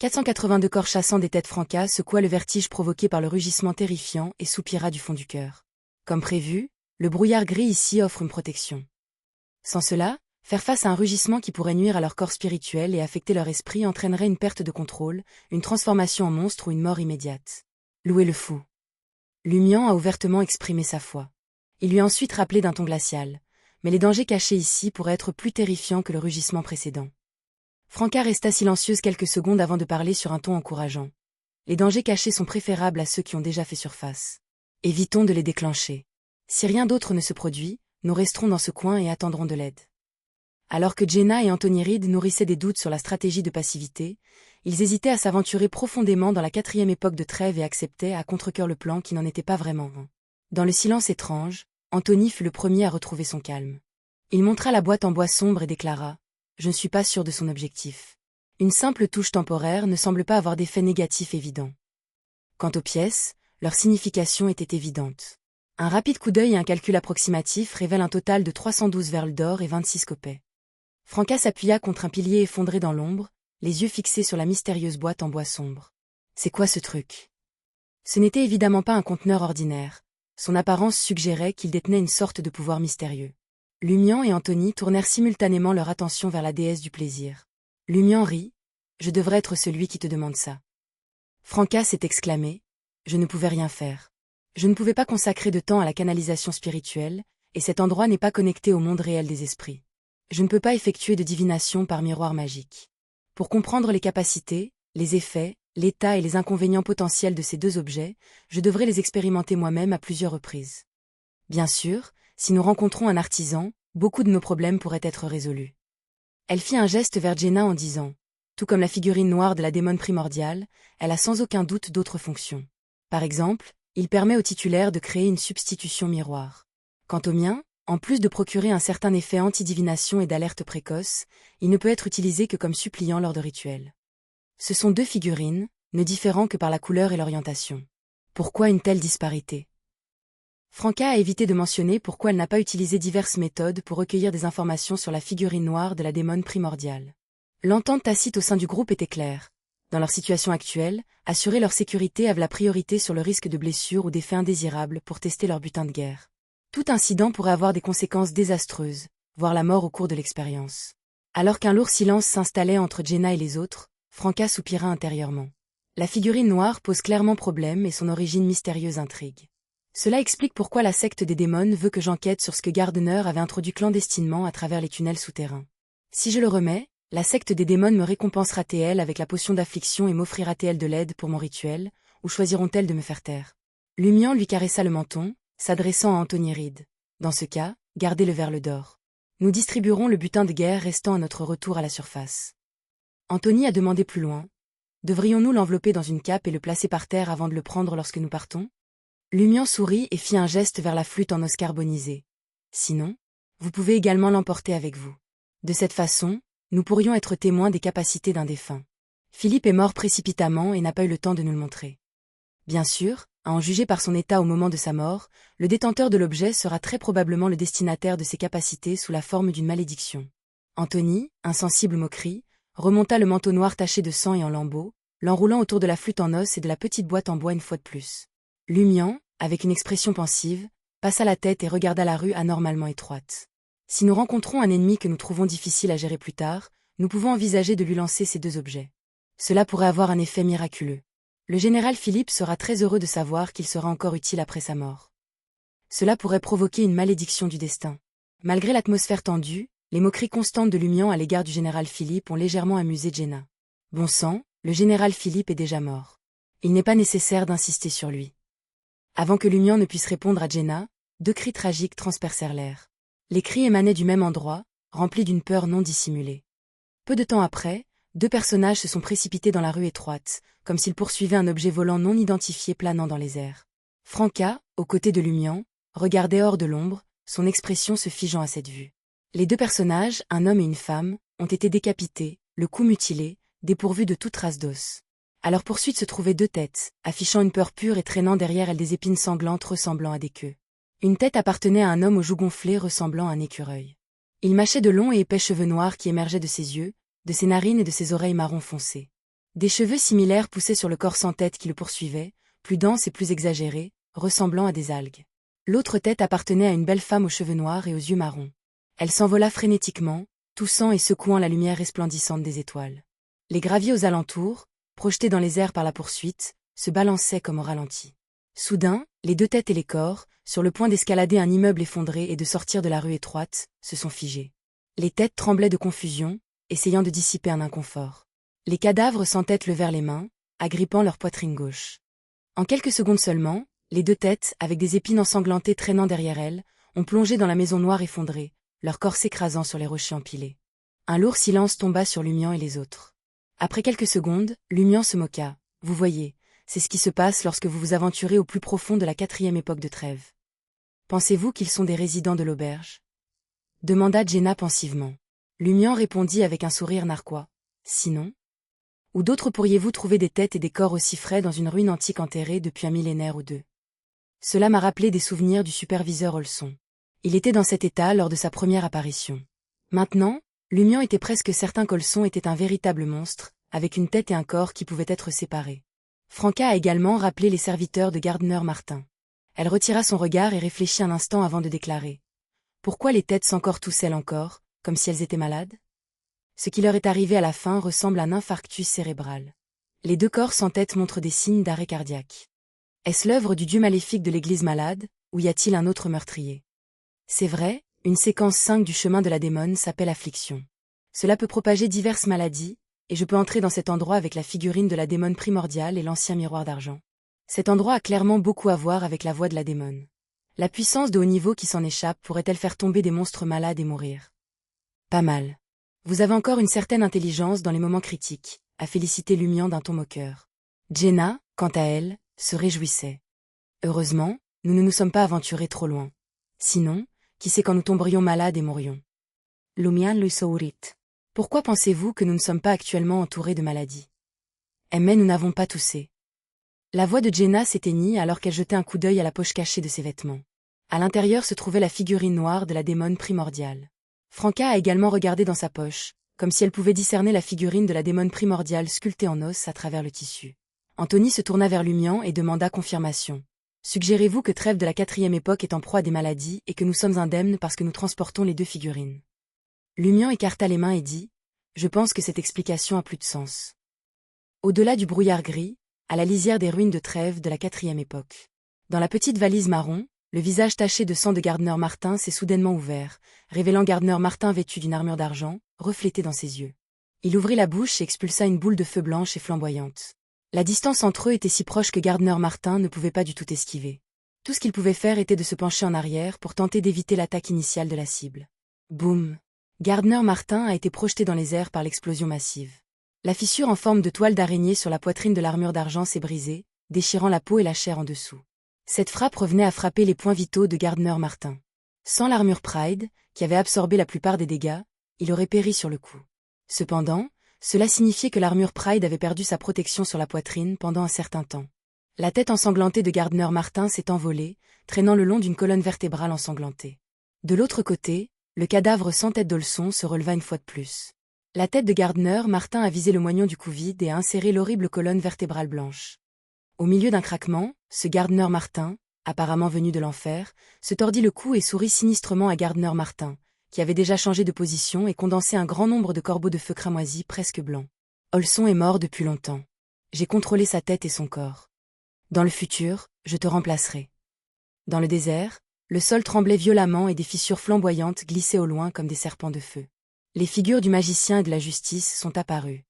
482 corps chassant des têtes Franca secoua le vertige provoqué par le rugissement terrifiant et soupira du fond du cœur. Comme prévu, le brouillard gris ici offre une protection. Sans cela, faire face à un rugissement qui pourrait nuire à leur corps spirituel et affecter leur esprit entraînerait une perte de contrôle, une transformation en monstre ou une mort immédiate. Louer le fou. Lumian a ouvertement exprimé sa foi. Il lui a ensuite rappelé d'un ton glacial. Mais les dangers cachés ici pourraient être plus terrifiants que le rugissement précédent. Franca resta silencieuse quelques secondes avant de parler sur un ton encourageant. Les dangers cachés sont préférables à ceux qui ont déjà fait surface. Évitons de les déclencher. Si rien d'autre ne se produit, nous resterons dans ce coin et attendrons de l'aide. Alors que Jenna et Anthony Reed nourrissaient des doutes sur la stratégie de passivité, ils hésitaient à s'aventurer profondément dans la 4e époque de trêve et acceptaient à contre-cœur le plan qui n'en était pas vraiment un. Dans le silence étrange, Anthony fut le premier à retrouver son calme. Il montra la boîte en bois sombre et déclara « Je ne suis pas sûr de son objectif. Une simple touche temporaire ne semble pas avoir d'effet négatif évident. » Quant aux pièces, leur signification était évidente. Un rapide coup d'œil et un calcul approximatif révèlent un total de 312 verles d'or et 26 copets. Franca s'appuya contre un pilier effondré dans l'ombre, les yeux fixés sur la mystérieuse boîte en bois sombre. C'est quoi ce truc? Ce n'était évidemment pas un conteneur ordinaire. Son apparence suggérait qu'il détenait une sorte de pouvoir mystérieux. Lumian et Anthony tournèrent simultanément leur attention vers la déesse du plaisir. Lumian rit. « Je devrais être celui qui te demande ça. » Franca s'est exclamé. « Je ne pouvais rien faire. Je ne pouvais pas consacrer de temps à la canalisation spirituelle, et cet endroit n'est pas connecté au monde réel des esprits. Je ne peux pas effectuer de divination par miroir magique. Pour comprendre les capacités, les effets, l'état et les inconvénients potentiels de ces deux objets, je devrais les expérimenter moi-même à plusieurs reprises. Bien sûr, si nous rencontrons un artisan, beaucoup de nos problèmes pourraient être résolus. » Elle fit un geste vers Jenna en disant « Tout comme la figurine noire de la démone primordiale, elle a sans aucun doute d'autres fonctions. Par exemple, il permet au titulaire de créer une substitution miroir. Quant au mien, en plus de procurer un certain effet anti-divination et d'alerte précoce, il ne peut être utilisé que comme suppliant lors de rituels. Ce sont deux figurines, ne différant que par la couleur et l'orientation. Pourquoi une telle disparité? Franca a évité de mentionner pourquoi elle n'a pas utilisé diverses méthodes pour recueillir des informations sur la figurine noire de la démone primordiale. L'entente tacite au sein du groupe était claire. Dans leur situation actuelle, assurer leur sécurité avait la priorité sur le risque de blessures ou d'effets indésirables pour tester leur butin de guerre. Tout incident pourrait avoir des conséquences désastreuses, voire la mort au cours de l'expérience. Alors qu'un lourd silence s'installait entre Jenna et les autres, Franca soupira intérieurement. La figurine noire pose clairement problème et son origine mystérieuse intrigue. Cela explique pourquoi la secte des démons veut que j'enquête sur ce que Gardner avait introduit clandestinement à travers les tunnels souterrains. Si je le remets, la secte des démons me récompensera-t-elle avec la potion d'affliction et m'offrira-t-elle de l'aide pour mon rituel, ou choisiront-elles de me faire taire? Lumian lui caressa le menton, s'adressant à Anthony Reed. Dans ce cas, gardez-le vers le d'or. Nous distribuerons le butin de guerre restant à notre retour à la surface. Anthony a demandé plus loin. Devrions-nous l'envelopper dans une cape et le placer par terre avant de le prendre lorsque nous partons? Lumian sourit et fit un geste vers la flûte en os carbonisé. Sinon, vous pouvez également l'emporter avec vous. De cette façon, nous pourrions être témoins des capacités d'un défunt. Philippe est mort précipitamment et n'a pas eu le temps de nous le montrer. Bien sûr, à en juger par son état au moment de sa mort, le détenteur de l'objet sera très probablement le destinataire de ses capacités sous la forme d'une malédiction. Anthony, insensible aux moqueries, remonta le manteau noir taché de sang et en lambeaux, l'enroulant autour de la flûte en os et de la petite boîte en bois une fois de plus. Lumian, avec une expression pensive, passa la tête et regarda la rue anormalement étroite. Si nous rencontrons un ennemi que nous trouvons difficile à gérer plus tard, nous pouvons envisager de lui lancer ces deux objets. Cela pourrait avoir un effet miraculeux. Le général Philippe sera très heureux de savoir qu'il sera encore utile après sa mort. Cela pourrait provoquer une malédiction du destin. Malgré l'atmosphère tendue, les moqueries constantes de Lumian à l'égard du général Philippe ont légèrement amusé Jenna. Bon sang, le général Philippe est déjà mort. Il n'est pas nécessaire d'insister sur lui. Avant que Lumian ne puisse répondre à Jenna, deux cris tragiques transpercèrent l'air. Les cris émanaient du même endroit, remplis d'une peur non dissimulée. Peu de temps après, deux personnages se sont précipités dans la rue étroite, comme s'ils poursuivaient un objet volant non identifié planant dans les airs. Franca, aux côtés de Lumian, regardait hors de l'ombre, son expression se figeant à cette vue. Les deux personnages, un homme et une femme, ont été décapités, le cou mutilé, dépourvus de toute trace d'os. À leur poursuite se trouvaient deux têtes, affichant une peur pure et traînant derrière elles des épines sanglantes ressemblant à des queues. Une tête appartenait à un homme aux joues gonflées ressemblant à un écureuil. Il mâchait de longs et épais cheveux noirs qui émergeaient de ses yeux, de ses narines et de ses oreilles marron foncé. Des cheveux similaires poussaient sur le corps sans tête qui le poursuivait, plus dense et plus exagéré, ressemblant à des algues. L'autre tête appartenait à une belle femme aux cheveux noirs et aux yeux marrons. Elle s'envola frénétiquement, toussant et secouant la lumière resplendissante des étoiles. Les graviers aux alentours, projetés dans les airs par la poursuite, se balançaient comme au ralenti. Soudain, les deux têtes et les corps, sur le point d'escalader un immeuble effondré et de sortir de la rue étroite, se sont figés. Les têtes tremblaient de confusion, essayant de dissiper un inconfort. Les cadavres sans tête levèrent les mains, agrippant leur poitrine gauche. En quelques secondes seulement, les deux têtes, avec des épines ensanglantées traînant derrière elles, ont plongé dans la maison noire effondrée, leur corps s'écrasant sur les rochers empilés. Un lourd silence tomba sur Lumian et les autres. Après quelques secondes, Lumian se moqua. « Vous voyez, c'est ce qui se passe lorsque vous vous aventurez au plus profond de la 4e époque de Trêve. Pensez-vous qu'ils sont des résidents de l'auberge » demanda Jenna pensivement. Lumian répondit avec un sourire narquois. « Sinon ? Où d'autres pourriez-vous trouver des têtes et des corps aussi frais dans une ruine antique enterrée depuis un millénaire ou deux ?» Cela m'a rappelé des souvenirs du superviseur Olson. Il était dans cet état lors de sa première apparition. Maintenant, Lumian était presque certain qu'Olson était un véritable monstre, avec une tête et un corps qui pouvaient être séparés. Franca a également rappelé les serviteurs de Gardner Martin. Elle retira son regard et réfléchit un instant avant de déclarer. Pourquoi les têtes sans corps toussent-elles encore, comme si elles étaient malades ? Ce qui leur est arrivé à la fin ressemble à un infarctus cérébral. Les deux corps sans tête montrent des signes d'arrêt cardiaque. Est-ce l'œuvre du dieu maléfique de l'église malade, ou y a-t-il un autre meurtrier ? C'est vrai, une séquence 5 du chemin de la démone s'appelle affliction. Cela peut propager diverses maladies, et je peux entrer dans cet endroit avec la figurine de la démone primordiale et l'ancien miroir d'argent. Cet endroit a clairement beaucoup à voir avec la voix de la démone. La puissance de haut niveau qui s'en échappe pourrait-elle faire tomber des monstres malades et mourir ? Pas mal. Vous avez encore une certaine intelligence dans les moments critiques, a félicité Lumian d'un ton moqueur. Jenna, quant à elle, se réjouissait. Heureusement, nous ne nous sommes pas aventurés trop loin. Sinon, qui sait quand nous tomberions malades et mourions. Lumian lui sourit. Pourquoi pensez-vous que nous ne sommes pas actuellement entourés de maladies ? Mais nous n'avons pas toussé. La voix de Jenna s'éteignit alors qu'elle jetait un coup d'œil à la poche cachée de ses vêtements. À l'intérieur se trouvait la figurine noire de la démone primordiale. Franca a également regardé dans sa poche, comme si elle pouvait discerner la figurine de la démone primordiale sculptée en os à travers le tissu. Anthony se tourna vers Lumian et demanda confirmation. Suggérez-vous que Trêve de la 4e époque est en proie à des maladies et que nous sommes indemnes parce que nous transportons les deux figurines ? Lumian écarta les mains et dit « Je pense que cette explication a plus de sens. » Au-delà du brouillard gris, à la lisière des ruines de Trêve de la 4e époque. Dans la petite valise marron, le visage taché de sang de Gardner Martin s'est soudainement ouvert, révélant Gardner Martin vêtu d'une armure d'argent, reflétée dans ses yeux. Il ouvrit la bouche et expulsa une boule de feu blanche et flamboyante. La distance entre eux était si proche que Gardner Martin ne pouvait pas du tout esquiver. Tout ce qu'il pouvait faire était de se pencher en arrière pour tenter d'éviter l'attaque initiale de la cible. Boum! Gardner Martin a été projeté dans les airs par l'explosion massive. La fissure en forme de toile d'araignée sur la poitrine de l'armure d'argent s'est brisée, déchirant la peau et la chair en dessous. Cette frappe revenait à frapper les points vitaux de Gardner Martin. Sans l'armure Pride, qui avait absorbé la plupart des dégâts, il aurait péri sur le coup. Cependant, cela signifiait que l'armure Pride avait perdu sa protection sur la poitrine pendant un certain temps. La tête ensanglantée de Gardner Martin s'est envolée, traînant le long d'une colonne vertébrale ensanglantée. De l'autre côté, le cadavre sans tête d'Olson se releva une fois de plus. La tête de Gardner Martin a visé le moignon du cou vide et a inséré l'horrible colonne vertébrale blanche. Au milieu d'un craquement, ce Gardner Martin, apparemment venu de l'enfer, se tordit le cou et sourit sinistrement à Gardner Martin, qui avait déjà changé de position et condensé un grand nombre de corbeaux de feu cramoisis presque blancs. Olson est mort depuis longtemps. J'ai contrôlé sa tête et son corps. Dans le futur, je te remplacerai. Dans le désert, le sol tremblait violemment et des fissures flamboyantes glissaient au loin comme des serpents de feu. Les figures du magicien et de la justice sont apparues.